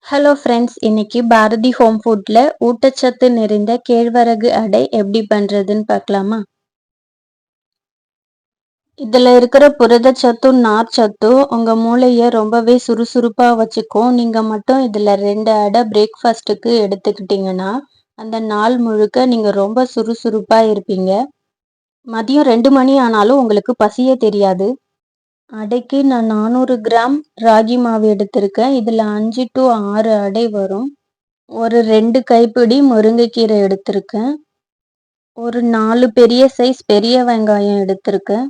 Hello friends, இன்னைக்கு Bharathi home ஃபுட்ல ஊட்டச்சத்து நிறைந்த கேழ்வரகு அடை எப்படி பண்றதுன்னு பார்க்கலாமா? இதுல இருக்கிற புரதச்சத்தும் நார்ச்சத்தும் உங்க மூளைய ரொம்பவே சுறுசுறுப்பா வச்சுக்கும். நீங்க மட்டும் இதுல 2 அடை பிரேக்ஃபாஸ்ட்டுக்கு எடுத்துக்கிட்டீங்கன்னா, அந்த நாள் முழுக்க நீங்க ரொம்ப சுறுசுறுப்பா இருப்பீங்க. மதியம் 2 மணி ஆனாலும் உங்களுக்கு பசியே தெரியாது. அடைக்கு நான் 400 கிராம் ராகி மாவு எடுத்திருக்கேன். இதுல 5 to 6 அடை வரும். ஒரு 2 கைப்பிடி முருங்கைக்கீரை எடுத்திருக்கேன். ஒரு 4 பெரிய சைஸ் பெரிய வெங்காயம் எடுத்திருக்கேன்.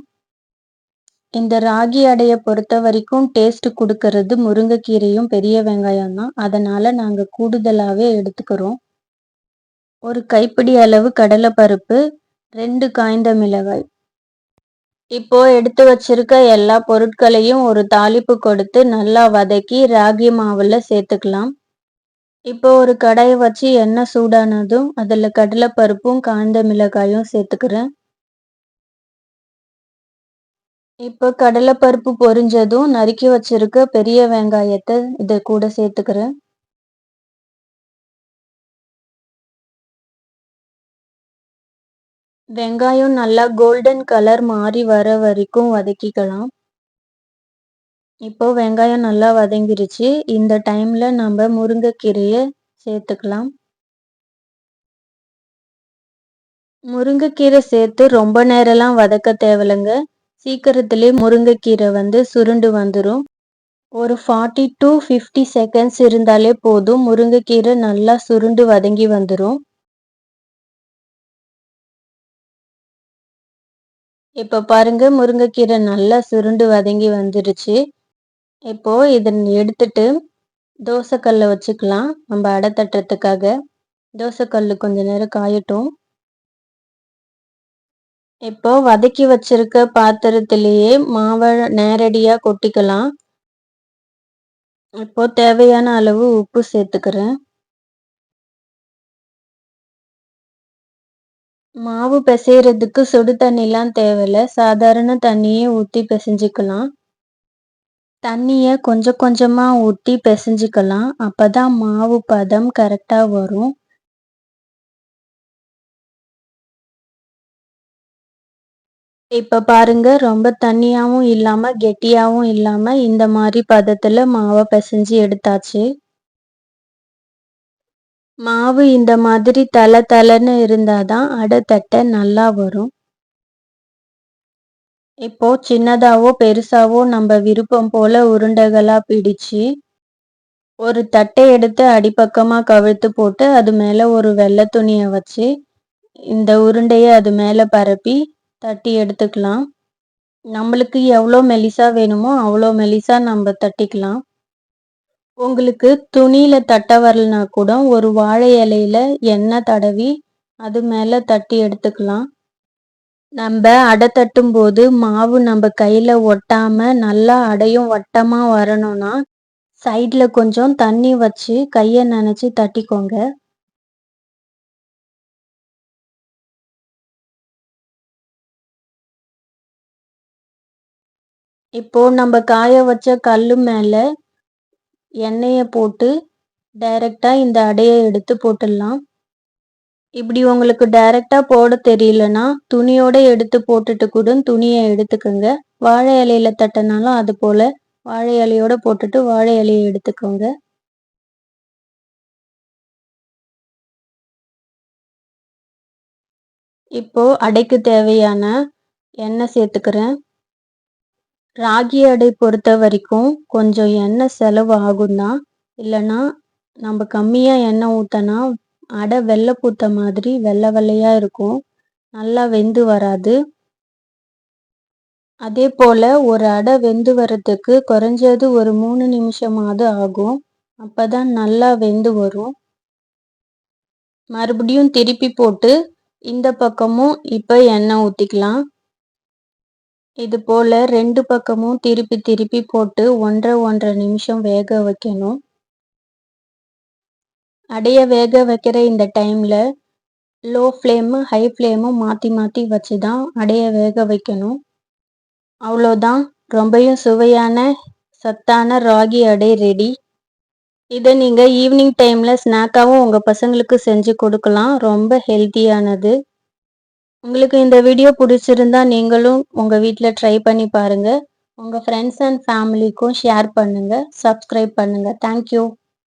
இந்த ராகி அடைய பொறுத்த வரைக்கும் டேஸ்ட் குடுக்கறது முருங்கைக்கீரையும் பெரிய வெங்காயம் தான். அதனால நாங்க கூடுதலாவே எடுத்துக்கிறோம். ஒரு கைப்பிடி அளவு கடலைப்பருப்பு, 2 காய்ந்த மிளகாய். இப்போ எடுத்து வச்சிருக்க எல்லா பொருட்களையும் ஒரு தாளிப்பு கொடுத்து நல்லா வதக்கி ராகி மாவுல சேர்த்துக்கலாம். இப்போ ஒரு கடாய வச்சு எண்ணெய் சூடானதும் அதுல கடலைப்பருப்பும் காய்ந்த மிளகாயும் சேர்த்துக்கிறேன். இப்போ கடலைப்பருப்பு பொரிஞ்சதும் நறுக்கி வச்சிருக்க பெரிய வெங்காயத்தை இத கூட சேர்த்துக்கிறேன். வெங்காயம் நல்லா கோல்டன் கலர் மாறி வர வரைக்கும் வதக்கிக்கலாம். இப்போ வெங்காயம் நல்லா வதங்கிருச்சு. இந்த டைம்ல நம்ம முருங்கைக்கீரையை சேர்த்துக்கலாம். முருங்கைக்கீரை சேர்த்து ரொம்ப நேரம்லாம் வதக்க தேவையில்லைங்க. சீக்கிரத்திலே முருங்கைக்கீரை சுருண்டு வந்துரும். ஒரு 40 to 50 செகண்ட்ஸ் இருந்தாலே போதும். முருங்கைக்கீரை நல்லா சுருண்டு வதங்கி வந்துரும். இப்ப பாருங்க, முருங்கைக்கீரை நல்லா சுருண்டு வதங்கி வந்துருச்சு. இப்போ இத எடுத்துட்டு தோசைக்கல்ல வச்சுக்கலாம். நம்ம அடை தட்டுறதுக்காக. தோசைக்கல்லு கொஞ்ச நேரம் காயட்டும். இப்போ வதக்கி வச்சிருக்க பாத்திரத்திலேயே மாவை நேரடியா கொட்டிக்கலாம். இப்போ தேவையான அளவு உப்பு சேர்த்துக்கிறேன். மாவு பிசையறதுக்கு சுடு தண்ணிலாம் தேவையில்ல. சாதாரண தண்ணியே ஊத்தி பிசைஞ்சுக்கலாம். தண்ணிய கொஞ்சம் கொஞ்சமா ஊத்தி பிசைஞ்சுக்கலாம். அப்பதான் மாவு பதம் கரெக்டா வரும். இப்ப பாருங்க, ரொம்ப தண்ணியாவும் இல்லாம கெட்டியாவும் இல்லாம இந்த மாதிரி பதத்துல மாவை பிசைஞ்சு எடுத்தாச்சு. மாவு இந்த மாதிரி தள தளன்னு இருந்தாதான் அடை தட்ட நல்லா வரும். இப்போ சின்னதாவோ பெருசாவோ நம்ம விருப்பம் போல உருண்டைகளா பிடிச்சு ஒரு தட்டை எடுத்து அடிப்பக்கமா கவிழ்த்து போட்டு அது மேல ஒரு வெள்ளை துணியை வச்சு இந்த உருண்டைய அது மேல பரப்பி தட்டி எடுத்துக்கலாம். நம்மளுக்கு எவ்வளோ மெலிசா வேணுமோ அவ்வளோ மெலிசா நம்ம தட்டிக்கலாம். உங்களுக்கு துணியில தட்ட வரலனா கூட ஒரு வாழை இலையில எண்ணெய் தடவி அது மேல தட்டி எடுத்துக்கலாம். நம்ம அடை தட்டும் போது மாவு நம்ம கையில ஒட்டாம நல்லா அடையும் வட்டமா வரணும்னா சைட்ல கொஞ்சம் தண்ணி வச்சு கைய நனைச்சு தட்டிக்கோங்க. இப்போ நம்ம காய வச்ச கல்லு மேல எண்ணெய போட்டு டைரக்டா இந்த அடையை எடுத்து போட்டுடலாம். இப்படி உங்களுக்கு டைரக்டா போட தெரியலனா துணியோட எடுத்து போட்டுட்டு கூட துணியை எடுத்துக்கோங்க. வாழை இலையில தட்டினாலும் அது போல வாழை இலையோட போட்டுட்டு வாழை இலையை எடுத்துக்கோங்க. இப்போ அடைக்கு தேவையான எண்ணெய் சேர்த்துக்கிறேன். ராகி அடை பொறுத்த வரைக்கும் கொஞ்சம் எண்ணெய் செலவு ஆகும் தான். இல்லைன்னா நம்ம கம்மியா எண்ணெய் ஊற்றினா அடை வெள்ளை பூத்த மாதிரி வெள்ளை வெள்ளையா இருக்கும். நல்லா வெந்து வராது. அதே போல ஒரு அடை வெந்து வர்றதுக்கு குறைஞ்சது ஒரு 3 நிமிஷமாவது ஆகும். அப்பதான் நல்லா வெந்து வரும். மறுபடியும் திருப்பி போட்டு இந்த பக்கமும் இப்போ எண்ணெய் ஊற்றிக்கலாம். இது போல 2 பக்கமும் திருப்பி திருப்பி போட்டு 1.5 நிமிஷம் வேக வைக்கணும். அடைய வேக வைக்கிற இந்த டைம்ல லோ ஃப்ளேமு ஹை ஃப்ளேமும் மாற்றி மாற்றி வச்சு தான் அடைய வேக வைக்கணும். அவ்வளோதான், ரொம்பவும் சுவையான சத்தான ராகி அடை ரெடி. இதை நீங்க ஈவினிங் டைம்ல ஸ்நாக்காவும் உங்க பசங்களுக்கு செஞ்சு கொடுக்கலாம். ரொம்ப ஹெல்த்தியானது. உங்களுக்கு இந்த வீடியோ பிடிச்சிருந்தா நீங்களும் உங்க வீட்ல ட்ரை பண்ணி பாருங்க. உங்க ஃப்ரெண்ட்ஸ் அண்ட் ஃபேமிலிக்கும் ஷேர் பண்ணுங்க. சப்ஸ்கிரைப் பண்ணுங்க. Thank you.